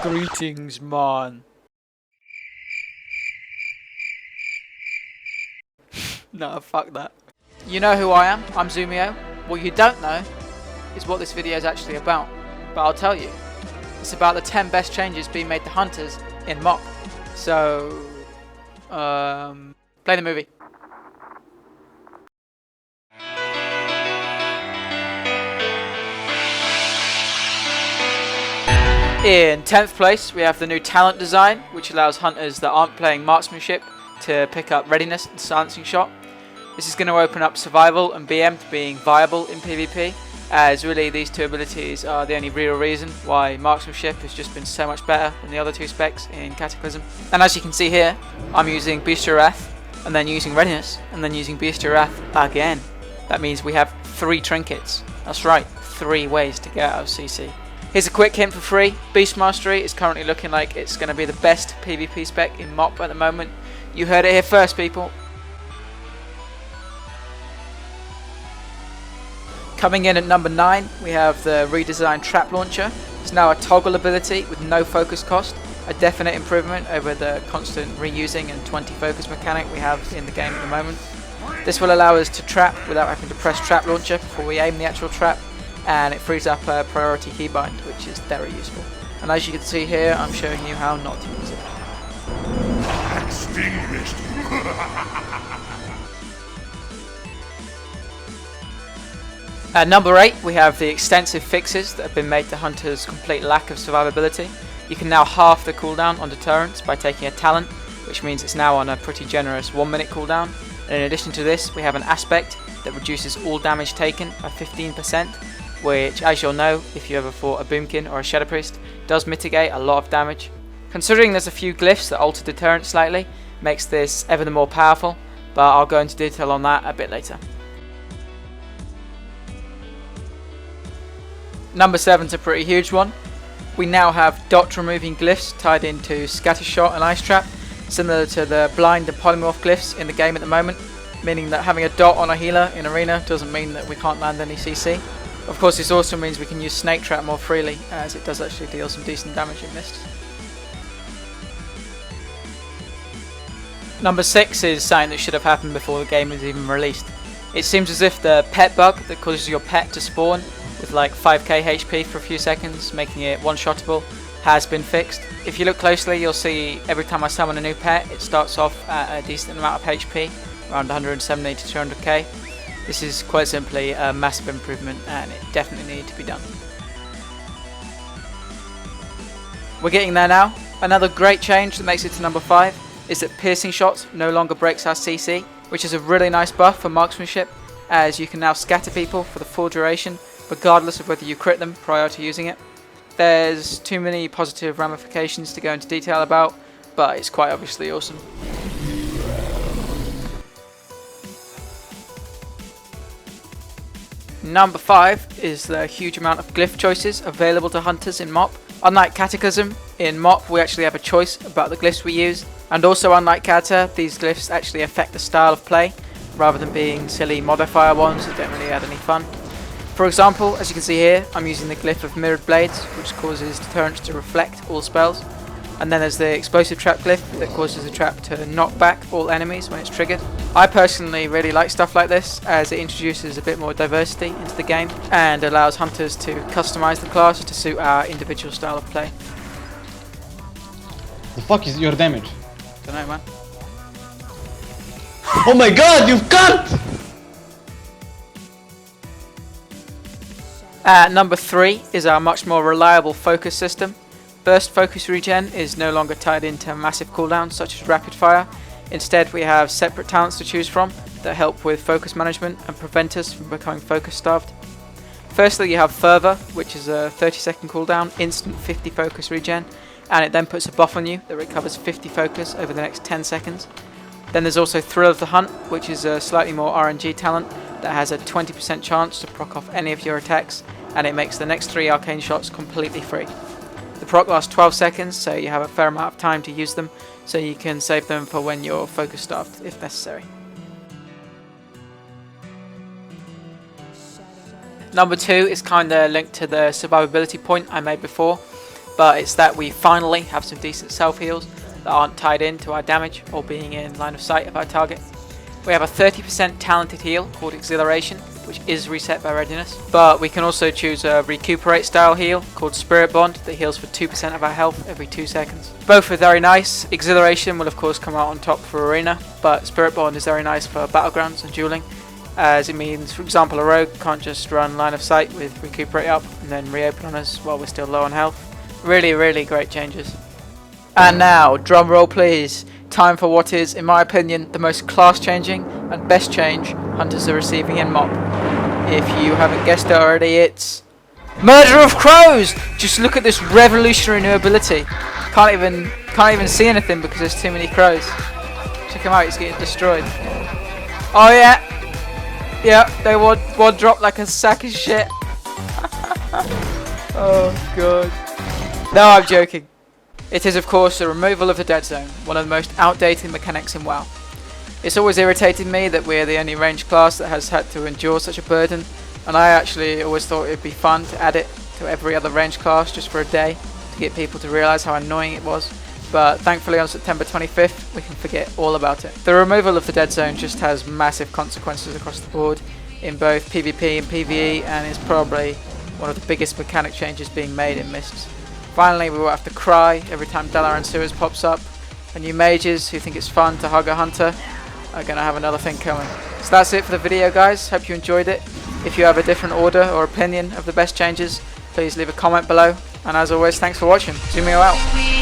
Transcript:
Greetings, man. No, fuck that. You know who I am, I'm Zumio. What you don't know is what this video is actually about. But I'll tell you. It's about the 10 best changes being made to hunters in MoP. So, play the movie. In 10th place, we have the new talent design, which allows hunters that aren't playing marksmanship to pick up readiness and silencing shot. This is going to open up survival and BM to being viable in PvP, as really these two abilities are the only real reason why marksmanship has just been so much better than the other two specs in Cataclysm. And as you can see here, I'm using Bestial Wrath, and then using readiness, and then using Bestial Wrath again. That means we have 3 trinkets. That's right, 3 ways to get out of CC. Here's a quick hint for free. Beast Mastery is currently looking like it's going to be the best PvP spec in MoP at the moment. You heard it here first, people. Coming in at number 9, we have the redesigned Trap Launcher. It's now a toggle ability with no focus cost, a definite improvement over the constant reusing and 20 focus mechanic we have in the game at the moment. This will allow us to trap without having to press Trap Launcher before we aim the actual trap, and it frees up a priority keybind, which is very useful. And as you can see here, I'm showing you how not to use it. Extinguished. At number 8, we have the extensive fixes that have been made to hunters' complete lack of survivability. You can now halve the cooldown on deterrence by taking a talent, which means it's now on a pretty generous 1-minute cooldown. And in addition to this, we have an aspect that reduces all damage taken by 15%, which, as you'll know if you ever fought a Boomkin or a Shadow Priest, does mitigate a lot of damage. Considering there's a few glyphs that alter deterrence slightly, makes this ever the more powerful, but I'll go into detail on that a bit later. Number 7's a pretty huge one. We now have dot removing glyphs tied into Scattershot and Ice Trap, similar to the blind and polymorph glyphs in the game at the moment, meaning that having a dot on a healer in arena doesn't mean that we can't land any CC. Of course, this also means we can use Snake Trap more freely, as it does actually deal some decent damage in mist. Number 6 is something that should have happened before the game was even released. It seems as if the pet bug that causes your pet to spawn with like 5k HP for a few seconds, making it one-shottable, has been fixed. If you look closely, you'll see every time I summon a new pet, it starts off at a decent amount of HP, around 170 to 200k. This is quite simply a massive improvement, and it definitely needed to be done. We're getting there now. Another great change that makes it to number 5 is that piercing shots no longer breaks our CC, which is a really nice buff for marksmanship, as you can now scatter people for the full duration, regardless of whether you crit them prior to using it. There's too many positive ramifications to go into detail about, but it's quite obviously awesome. Number 5 is the huge amount of glyph choices available to hunters in MoP. Unlike Cataclysm, in MoP we actually have a choice about the glyphs we use, and also unlike Cata, these glyphs actually affect the style of play, rather than being silly modifier ones that don't really add any fun. For example, as you can see here, I'm using the glyph of Mirrored Blades, which causes deterrence to reflect all spells. And then there's the Explosive Trap glyph that causes the trap to knock back all enemies when it's triggered. I personally really like stuff like this, as it introduces a bit more diversity into the game and allows hunters to customize the class to suit our individual style of play. The fuck is your damage? Don't know, man. Oh my god, you've cut! Number 3 is our much more reliable focus system. Burst focus regen is no longer tied into massive cooldowns such as rapid fire. Instead, we have separate talents to choose from that help with focus management and prevent us from becoming focus starved. Firstly, you have Fervor, which is a 30-second cooldown, instant 50 focus regen, and it then puts a buff on you that recovers 50 focus over the next 10 seconds. Then there's also Thrill of the Hunt, which is a slightly more RNG talent that has a 20% chance to proc off any of your attacks, and it makes the next 3 arcane shots completely free. The proc lasts 12 seconds, so you have a fair amount of time to use them, so you can save them for when you're focus starved if necessary. Number 2 is kinda linked to the survivability point I made before. but it's that we finally have some decent self-heals that aren't tied into our damage or being in line of sight of our target. We have a 30% talented heal called Exhilaration, which is reset by readiness, but we can also choose a recuperate style heal called Spirit Bond that heals for 2% of our health every 2 seconds. Both are very nice. Exhilaration will of course come out on top for Arena, but Spirit Bond is very nice for Battlegrounds and dueling, as it means, for example, a rogue can't just run line of sight with recuperate up and then reopen on us while we're still low on health. Really great changes. And now, drum roll please, time for what is, in my opinion, the most class changing and best change hunters are receiving in MoP. If you haven't guessed it already, it's Murder of Crows! Just look at this revolutionary new ability. Can't even see anything because there's too many crows. Check him out, he's getting destroyed. Oh yeah! Yeah, they would drop like a sack of shit. Oh god. No, I'm joking. It is of course the removal of the dead zone, one of the most outdated mechanics in WoW. It's always irritated me that we're the only ranged class that has had to endure such a burden, and I actually always thought it would be fun to add it to every other ranged class just for a day to get people to realise how annoying it was, but thankfully on September 25th we can forget all about it. The removal of the dead zone just has massive consequences across the board in both PvP and PvE, and is probably one of the biggest mechanic changes being made in Mists. Finally, we won't have to cry every time Dalaran Sewers pops up, and you mages who think it's fun to hug a hunter are going to have another thing coming. So that's it for the video guys, hope you enjoyed it. If you have a different order or opinion of the best changes, please leave a comment below, and as always, thanks for watching. Zumio out.